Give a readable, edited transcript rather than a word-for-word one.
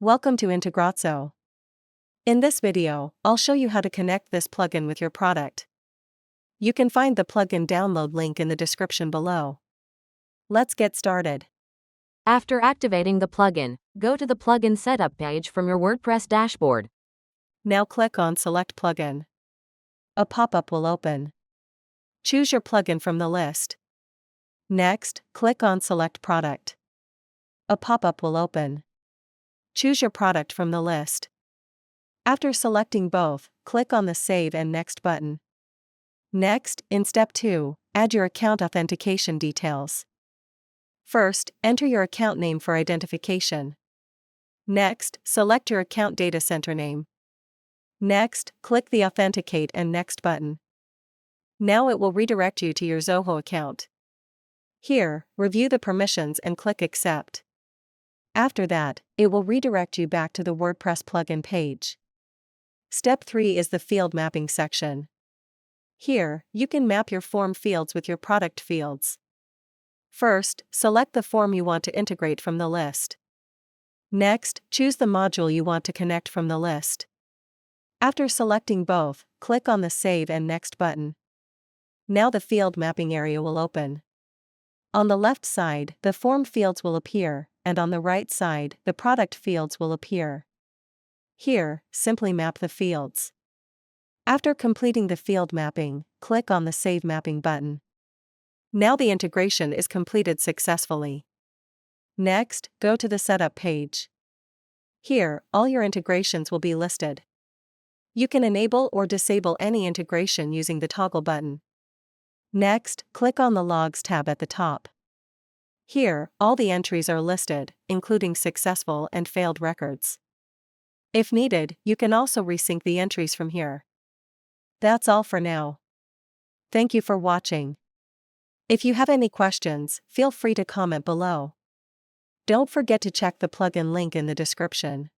Welcome to Integrazo. In this video, I'll show you how to connect this plugin with your product. You can find the plugin download link in the description below. Let's get started. After activating the plugin, go to the plugin setup page from your WordPress dashboard. Now click on Select Plugin. A pop-up will open. Choose your plugin from the list. Next, click on Select Product. A pop-up will open. Choose your product from the list. After selecting both, click on the Save and Next button. Next, in Step 2, add your account authentication details. First, enter your account name for identification. Next, select your account data center name. Next, click the Authenticate and Next button. Now it will redirect you to your Zoho account. Here, review the permissions and click Accept. After that, it will redirect you back to the WordPress plugin page. Step 3 is the field mapping section. Here, you can map your form fields with your product fields. First, select the form you want to integrate from the list. Next, choose the module you want to connect from the list. After selecting both, click on the Save and Next button. Now the field mapping area will open. On the left side, the form fields will appear, and on the right side, the product fields will appear. Here, simply map the fields. After completing the field mapping, click on the Save Mapping button. Now the integration is completed successfully. Next, go to the Setup page. Here, all your integrations will be listed. You can enable or disable any integration using the toggle button. Next, click on the Logs tab at the top. Here, all the entries are listed, including successful and failed records. If needed, you can also resync the entries from here. That's all for now. Thank you for watching. If you have any questions, feel free to comment below. Don't forget to check the plugin link in the description.